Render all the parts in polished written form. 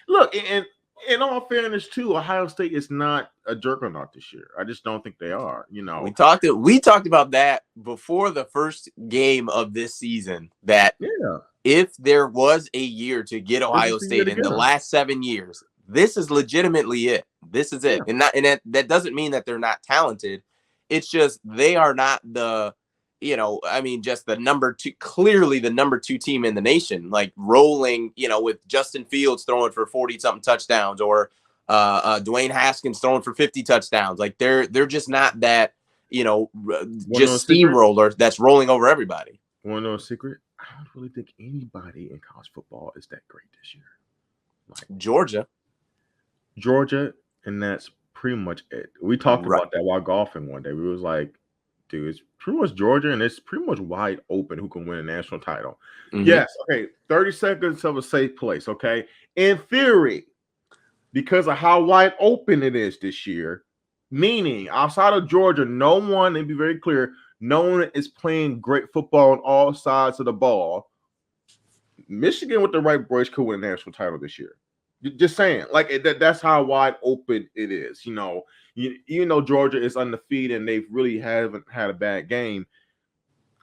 Look, and in all fairness, too, Ohio State is not a juggernaut this year. I just don't think they are. We talked about that before the first game of this season. That if there was a year to get Ohio State in the last 7 years, this is legitimately it. This is it, and that doesn't mean that they're not talented. It's just they are not the. Just the number two, clearly the number 2 team in the nation, like rolling, with Justin Fields throwing for 40-something touchdowns or Dwayne Haskins throwing for 50 touchdowns. Like they're just not that, just steamroller that's rolling over everybody. Want to know a secret? I don't really think anybody in college football is that great this year. Like Georgia, and that's pretty much it. We talked about that while golfing one day. We was like, dude, it's pretty much Georgia, and it's pretty much wide open who can win a national title. Mm-hmm. Yes, okay, 30 seconds of a safe place, okay? In theory, because of how wide open it is this year, meaning outside of Georgia, no one, and be very clear, no one is playing great football on all sides of the ball. Michigan with the right boys could win a national title this year. Just saying, like that's how wide open it is. Even though Georgia is undefeated and they really haven't had a bad game,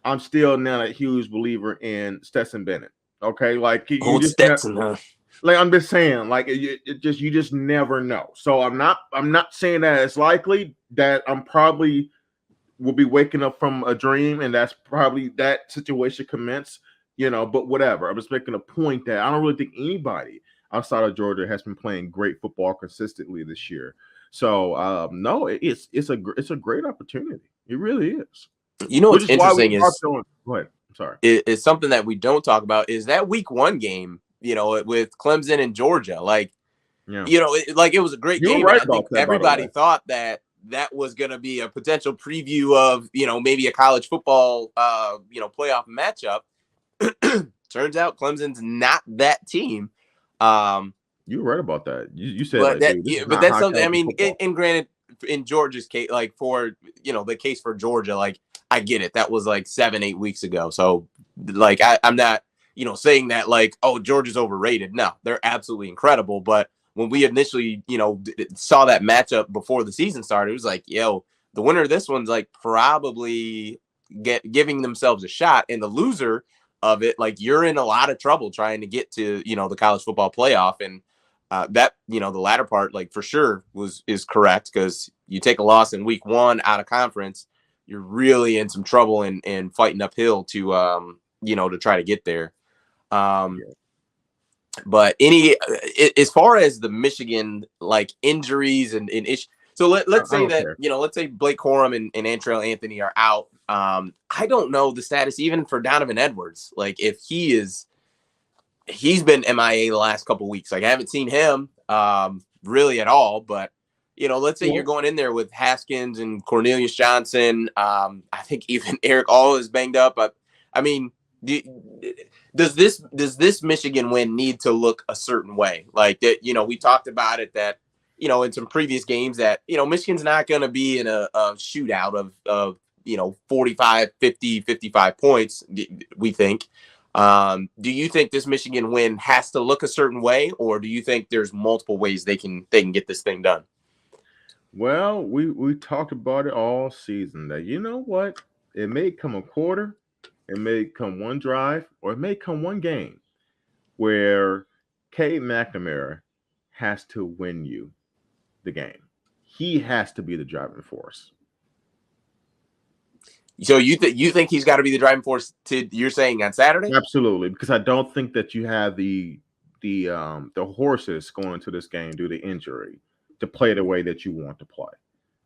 I'm still not a huge believer in Stetson Bennett. Okay, like you just Stetson, huh? Like I'm just saying, like you just never know. So I'm not saying that it's likely that I'm probably will be waking up from a dream and that's probably that situation commence. But whatever. I'm just making a point that I don't really think anybody outside of Georgia has been playing great football consistently this year. So no, it's a great opportunity. It really is. What's interesting is go ahead. I'm sorry. It's something that we don't talk about is that week 1 game, with Clemson and Georgia. Like, it was a great game. Right, I think everybody thought that was going to be a potential preview of, maybe a college football, playoff matchup. Turns out Clemson's not that team. You're right about that. You said, but that's something. I mean, and granted, in Georgia's case, like for the case for Georgia, like I get it. That was like 7-8 weeks ago. So like I'm not saying that like, oh, Georgia's overrated. No, they're absolutely incredible. But when we initially saw that matchup before the season started, it was like, the winner of this one's like probably giving themselves a shot, and the loser of it, like you're in a lot of trouble trying to get to the college football playoff. And that the latter part, like for sure is correct, because you take a loss in week 1 out of conference, you're really in some trouble and fighting uphill to to try to get there. But as far as the Michigan like injuries and issues, so let's say that let's say Blake Corum and Antrell Anthony are out. I don't know the status even for Donovan Edwards. Like if he's been MIA the last couple of weeks. Like I haven't seen him really at all. But let's say you're going in there with Haskins and Cornelius Johnson. I think even Eric All is banged up. I mean, does this Michigan win need to look a certain way? Like that, we talked about it that in some previous games that Michigan's not going to be in a shootout of 45, 50, 55 points. We think. Do you think this Michigan win has to look a certain way, or do you think there's multiple ways they can get this thing done? Well, we talked about it all season that what, it may come a quarter, it may come one drive, or it may come one game where Cade McNamara has to win you the game. He has to be the driving force. So you think he's got to be the driving force you're saying on Saturday? Absolutely, because I don't think that you have the horses going into this game due to injury to play the way that you want to play.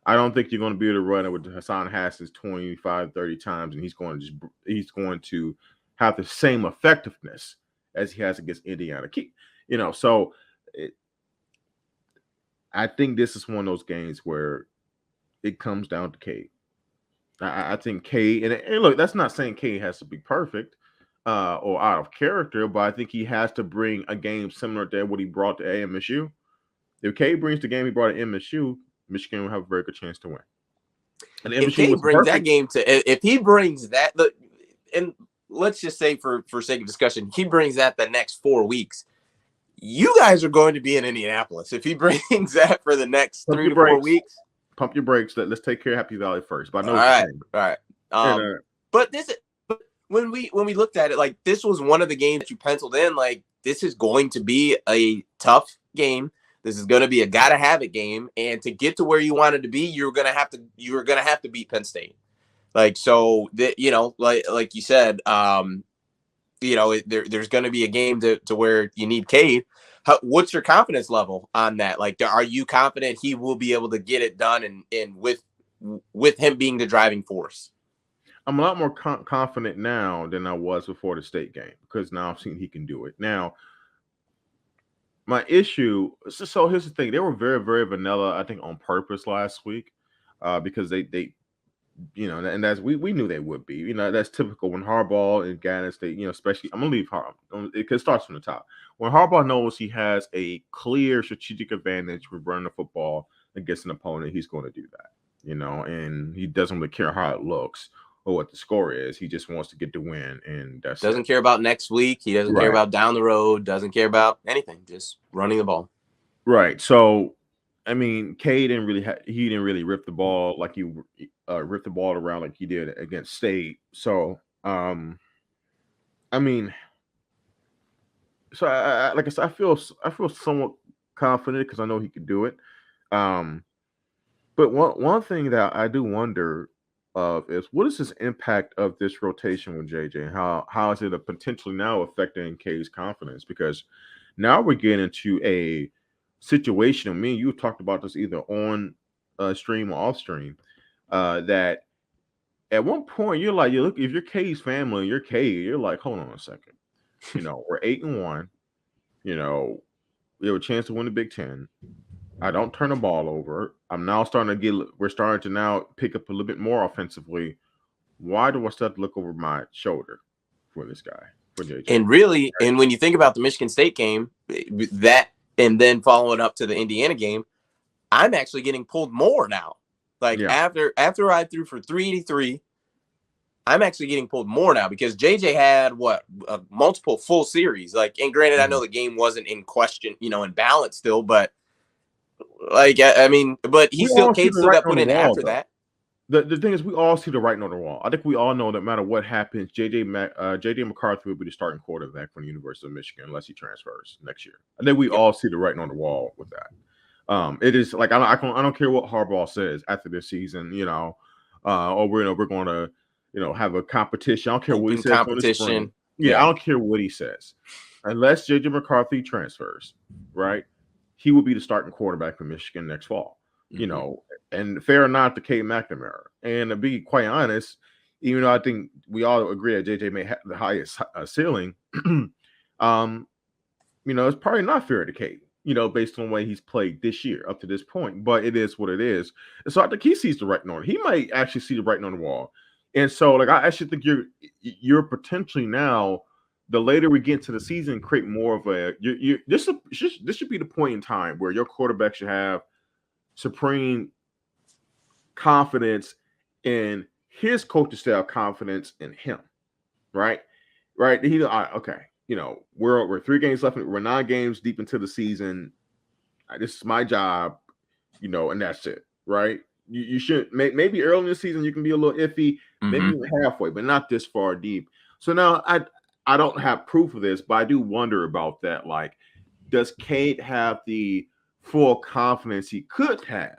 I don't think you're going to be able to run it with Hassan Haskins 25, 30 times, and he's going to have the same effectiveness as he has against Indiana. So I think this is one of those games where it comes down to Cade. I think Cade, and look, that's not saying Cade has to be perfect or out of character, but I think he has to bring a game similar to what he brought to AMSU. If Cade brings the game he brought to MSU, Michigan will have a very good chance to win. And if Cade brings that game if he brings that, and let's just say for sake of discussion, he brings that the next 4 weeks, you guys are going to be in Indianapolis if he brings that for the next 3 to 4 weeks. Pump your brakes. Let's take care of Happy Valley first. But I know all what you're saying. All right. But when we looked at it, like, this was one of the games that you penciled in, like, this is going to be a tough game. This is going to be a gotta have it game, and to get to where you wanted to be, you're gonna have to beat Penn State. Like, so that, you know, like you said, you know, there's going to be a game to where you need Cade. What's your confidence level on that? Like, are you confident he will be able to get it done, and with him being the driving force? I'm a lot more confident now than I was before the State game, because now I've seen he can do it. Now, my issue, so here's the thing. They were very, very vanilla, I think, on purpose last week, because they you know, and that's we knew they would be. You know, that's typical when Harbaugh and Gannon State, you know, especially, I'm gonna leave Harbaugh. It starts from the top. When Harbaugh knows he has a clear strategic advantage with running the football against an opponent, he's going to do that. You know, and he doesn't really care how it looks or what the score is. He just wants to get the win, and doesn't care about next week. He doesn't care about down the road. Doesn't care about anything. Just running the ball. Right. So, I mean, Cade didn't really rip the ball like he ripped the ball around like he did against State. So, I mean, so like I said, I feel somewhat confident because I know he can do it. But one thing that I do wonder of is, what is this impact of this rotation with JJ, and how is it potentially now affecting Cade's confidence? Because now we're getting into a situation, and me and you talked about this either on stream or off stream, that at one point you're like, you look, if you're Cade's family, you're Cade, you're like, hold on a second, you know, we're 8-1, you know, we have a chance to win the Big Ten. I don't turn the ball over. We're starting to now pick up a little bit more offensively. Why do I still have to look over my shoulder for this guy, for JJ? And really, and when you think about the Michigan State game, that, and then following up to the Indiana game, I'm actually getting pulled more now. Like, after I threw for 383, I'm actually getting pulled more now, because JJ had multiple full series. Like, and granted, I know the game wasn't in question, you know, in balance still, but like, I mean, but Cade still got put in after that. The thing is, we all see the writing on the wall. I think we all know that no matter what happens, JJ McCarthy will be the starting quarterback for the University of Michigan unless he transfers next year. I think we all see the writing on the wall with that. It is like, I don't care what Harbaugh says after this season, you know, or we're going to, you know, have a competition. I don't care what he says. Competition. I don't care what he says, unless JJ McCarthy transfers, right? He will be the starting quarterback for Michigan next fall. You know, and fair or not to Cade McNamara. And to be quite honest, even though I think we all agree that JJ may have the highest ceiling, you know, it's probably not fair to Cade, you know, based on the way he's played this year up to this point. But it is what it is. And so I think he sees the writing on it. He might actually see the writing on the wall. And so, like, I actually think you're potentially now, the later we get into the season, create more of a this should be the point in time where your quarterback should have supreme confidence in his coaching staff, confidence in him, right? Okay, you know, we're 3 games left, we're 9 games deep into the season. This is my job, you know, and that's it, right? You should maybe early in the season you can be a little iffy, maybe halfway, but not this far deep. So now I don't have proof of this, but I do wonder about that. Like, does Cade have the full confidence he could have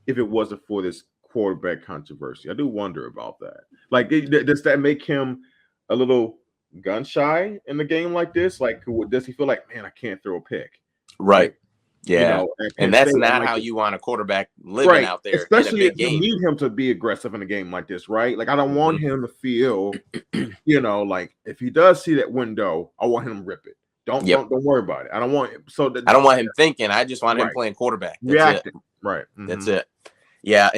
if it wasn't for this quarterback controversy? I do wonder about that. Like, does that make him a little gun shy in a game like this? Like, does he feel like, man, I can't throw a pick? Right. Yeah. You know, and that's not how you want a quarterback living out there. Especially if you need him to be aggressive in a game like this, right? Like, I don't want him to feel, you know, like, if he does see that window, I want him to rip it. Don't worry about it. I don't want him. I don't want him thinking. I just want him playing quarterback. That's it. Right. That's it. Yeah.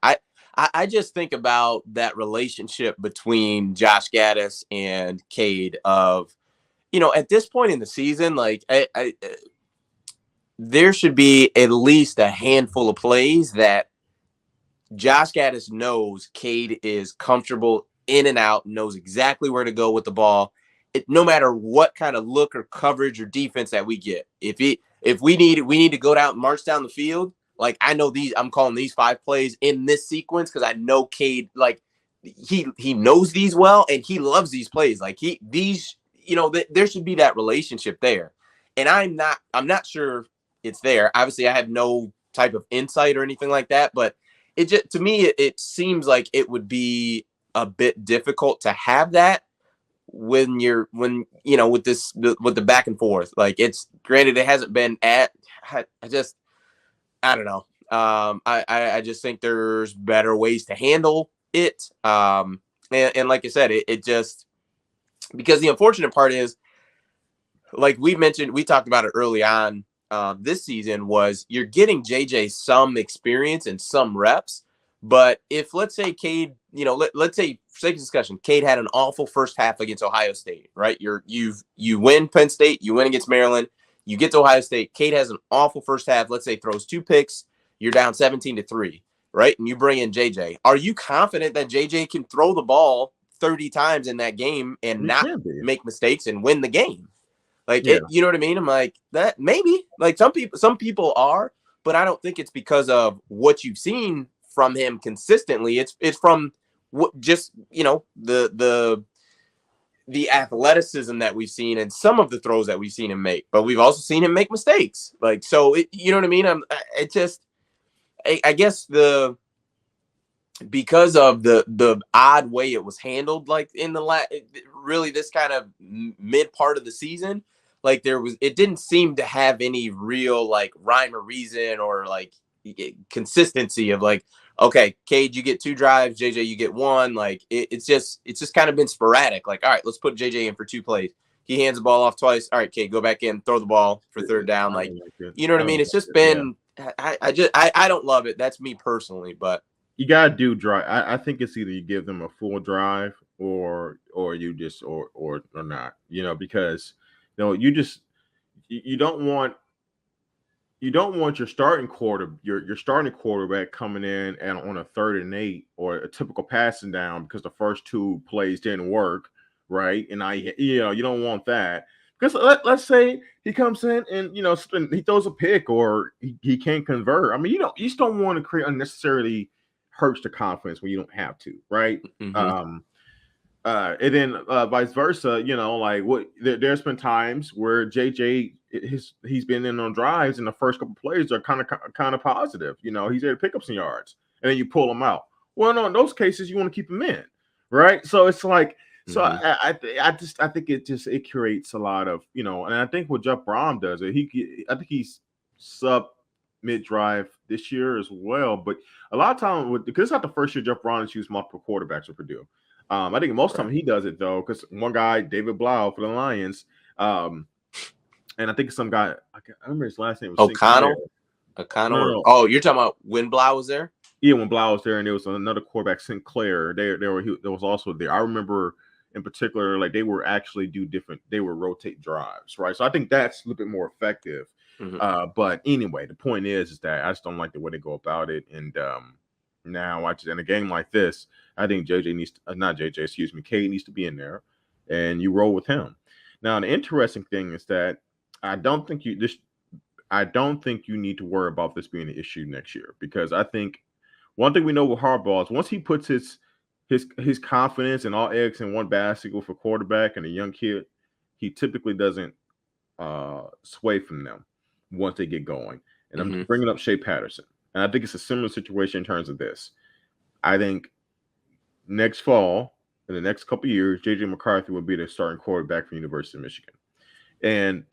I just think about that relationship between Josh Gaddis and Cade of, you know, at this point in the season, like, there should be at least a handful of plays that Josh Gaddis knows Cade is comfortable in and out, knows exactly where to go with the ball. no matter what kind of look or coverage or defense that we get, if we need to go down, march down the field, like I know I'm calling these 5 plays in this sequence because I know Cade, like he knows these well and he loves these plays. Like there should be that relationship there. And I'm not sure it's there. Obviously, I have no type of insight or anything like that, but to me, it seems like it would be a bit difficult to have that with the back and forth. Like, it's granted it hasn't been I don't know. I just think there's better ways to handle it. And like I said, it just, because the unfortunate part is, like we talked about it early on this season, was you're getting JJ some experience and some reps. But if, let's say, Cade, let's say, for sake of discussion, Cade had an awful first half against Ohio State, right? You win Penn State, you win against Maryland, you get to Ohio State, Cade has an awful first half, let's say throws 2 picks, you're down 17-3, right? And you bring in JJ. Are you confident that JJ can throw the ball 30 times in that game and not make mistakes and win the game? Like, you know what I mean? I'm like, that maybe, like, some people are, but I don't think it's because of what you've seen from him consistently. It's from what, just, the athleticism that we've seen and some of the throws that we've seen him make, but we've also seen him make mistakes. Like, so you know what I mean? I guess because of the odd way it was handled, like in really this kind of mid part of the season, like it didn't seem to have any real like rhyme or reason or like consistency of like, okay, Cade, you get 2 drives, JJ, you get 1. Like it's just kind of been sporadic. Like, all right, let's put JJ in for 2 plays. He hands the ball off twice. All right, Cade, go back in, throw the ball for 3rd down. Like, you know what I mean? It's just been, I don't love it. That's me personally, but you gotta do drive. I think it's either you give them a full drive or you just or not. Because you don't want your starting quarterback coming in and on a 3rd and 8 or a typical passing down because the first 2 plays didn't work, right? And you don't want that, because let's say he comes in and he throws a pick or he can't convert. I mean, you just don't want to create unnecessarily hurts the confidence when you don't have to, right? Mm-hmm. And then vice versa, like there's been times where JJ he's been in on drives and the first couple plays are kind of positive. He's there to pick up some yards, and then you pull him out. Well, no, in those cases you want to keep him in, right? So it's like, so I think it creates a lot of, and I think what Jeff Brom does, I think he's sub mid drive this year as well, but a lot of time because it's not the first year Jeff Brom has used multiple quarterbacks for Purdue. I think most of the time he does it though, because one guy, David Blau for the Lions, and I think some guy, I remember his last name was O'Connell. No. Oh, you're talking about when Blau was there? Yeah, when Blau was there, and there was another quarterback, Sinclair. There was also there. I remember in particular, like they were actually they would rotate drives, right? So I think that's a little bit more effective. Mm-hmm. But anyway, the point is that I just don't like the way they go about it, and now in a game like this, I think Cade needs to be in there, and you roll with him. Now, the interesting thing is that I don't think you need to worry about this being an issue next year, because I think one thing we know with Harbaugh is once he puts his confidence and all eggs in one basket for quarterback and a young kid, he typically doesn't sway from them once they get going. And I'm bringing up Shea Patterson, and I think it's a similar situation in terms of this. I think next fall, in the next couple of years, J.J. McCarthy will be the starting quarterback for University of Michigan. And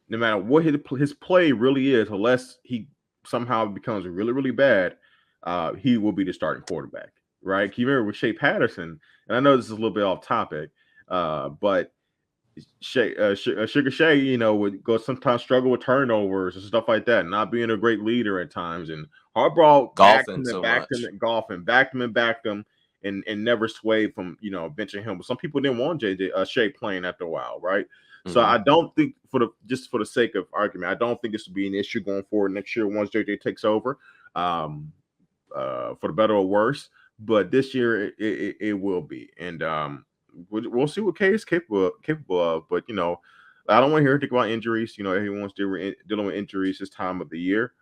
no matter what his play really is, unless he somehow becomes really, really bad, he will be the starting quarterback, right? Can you remember with Shea Patterson? And I know this is a little bit off topic, but Sugar Shea, would go sometimes struggle with turnovers and stuff like that, not being a great leader at times. And Harbaugh backed him and never swayed from benching him. But some people didn't want Shea playing after a while, right? Mm-hmm. So I don't think for the sake of argument, I don't think this will be an issue going forward next year once JJ takes over, for the better or worse. But this year it will be, and we'll see what K is capable of. But I don't want to hear anything about injuries. Everyone's dealing with injuries this time of the year.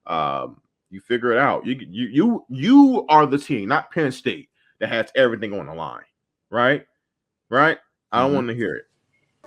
You figure it out. You are the team, not Penn State, that has everything on the line, right? I don't want to hear it.